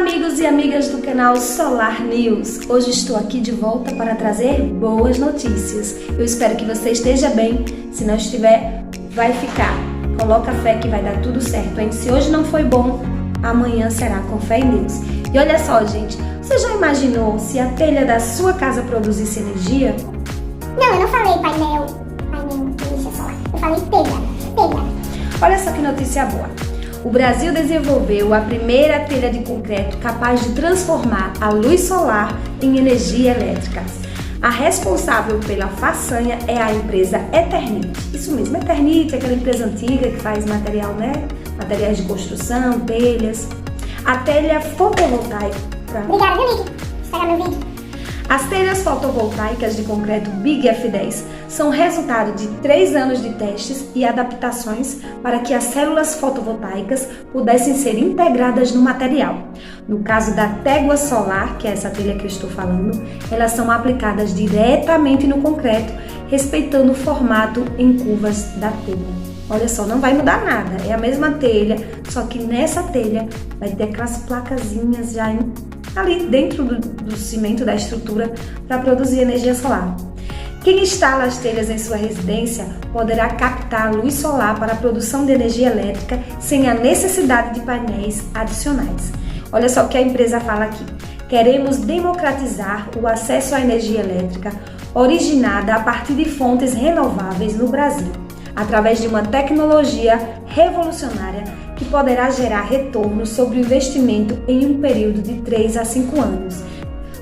amigos e amigas do canal Solar News. Hoje estou aqui de volta para trazer boas notícias. Eu espero que você esteja bem. Se não estiver, vai ficar. Coloca fé que vai dar tudo certo, hein? Se hoje não foi bom, amanhã será, com fé em Deus. E olha só, gente, você já imaginou se a telha da sua casa produzisse energia? Não, eu não falei painel energia solar. Eu falei telha. Olha só que notícia boa. O Brasil desenvolveu a primeira telha de concreto capaz de transformar a luz solar em energia elétrica. A responsável pela façanha é a empresa Eternit. Isso mesmo, Eternit é aquela empresa antiga que faz material, né? Materiais de construção, telhas. A telha fotovoltaica. Obrigada, viu, Nick? Estragar meu vídeo. As telhas fotovoltaicas de concreto Big F10 são resultado de 3 anos de testes e adaptações para que as células fotovoltaicas pudessem ser integradas no material. No caso da tégua solar, que é essa telha que eu estou falando, elas são aplicadas diretamente no concreto, respeitando o formato em curvas da telha. Olha só, não vai mudar nada, é a mesma telha, só que nessa telha vai ter aquelas placazinhas já ali dentro do cimento da estrutura para produzir energia solar. Quem instala as telhas em sua residência poderá captar a luz solar para a produção de energia elétrica sem a necessidade de painéis adicionais. Olha só o que a empresa fala aqui. Queremos democratizar o acesso à energia elétrica originada a partir de fontes renováveis no Brasil, através de uma tecnologia revolucionária que poderá gerar retorno sobre o investimento em um período de 3 a 5 anos.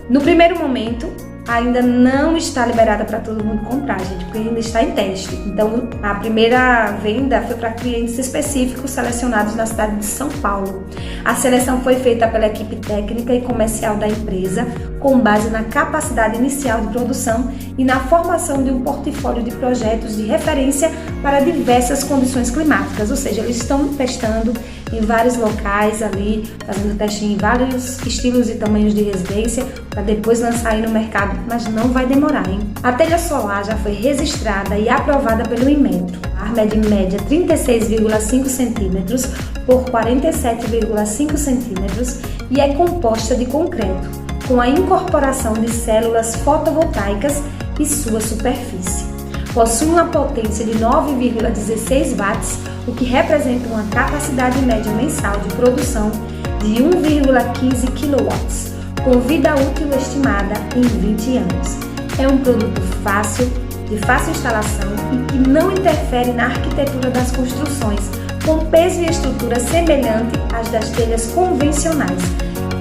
No primeiro momento, ainda não está liberada para todo mundo comprar, gente, porque ainda está em teste. Então, a primeira venda foi para clientes específicos selecionados na cidade de São Paulo. A seleção foi feita pela equipe técnica e comercial da empresa, com base na capacidade inicial de produção e na formação de um portfólio de projetos de referência para diversas condições climáticas. Ou seja, eles estão testando em vários locais ali, fazendo teste em vários estilos e tamanhos de residência, para depois lançar aí no mercado, mas não vai demorar, hein? A telha solar já foi registrada e aprovada pelo Inmetro. A mede em média 36,5 centímetros por 47,5 centímetros e é composta de concreto, com a incorporação de células fotovoltaicas e sua superfície. Possui uma potência de 9,16 watts, o que representa uma capacidade média mensal de produção de 1,15 kW, com vida útil estimada em 20 anos. É um produto fácil, de fácil instalação e que não interfere na arquitetura das construções, com peso e estrutura semelhante às das telhas convencionais.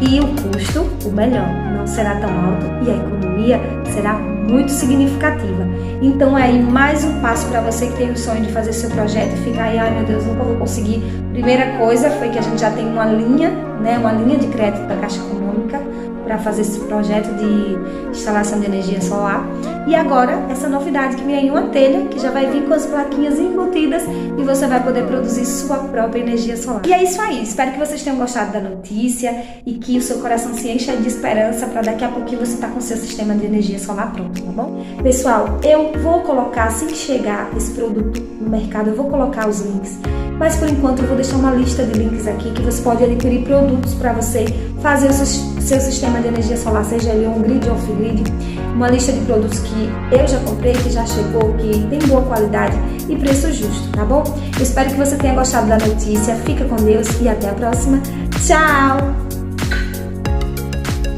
E o custo, o melhor, não será tão alto e a economia será muito significativa. Então é aí mais um passo para você que tem o sonho de fazer seu projeto e ficar aí, ai meu Deus, nunca vou conseguir. Primeira coisa foi que a gente já tem uma linha de crédito da Caixa Econômica para fazer esse projeto de instalação de energia solar. E agora, essa novidade que vem aí, uma telha que já vai vir com as plaquinhas embutidas e você vai poder produzir sua própria energia solar. E é isso aí, espero que vocês tenham gostado da notícia e que o seu coração se encha de esperança para daqui a pouquinho você estar com o seu sistema de energia solar pronto, tá bom? Pessoal, eu vou colocar, assim que chegar esse produto no mercado, eu vou colocar os links. Mas por enquanto eu vou deixar uma lista de links aqui que você pode adquirir produtos para você fazer o seu sistema de energia solar, seja ele on-grid ou off-grid. Uma lista de produtos que eu já comprei, que já chegou, que tem boa qualidade e preço justo, tá bom? Eu espero que você tenha gostado da notícia. Fica com Deus e até a próxima. Tchau!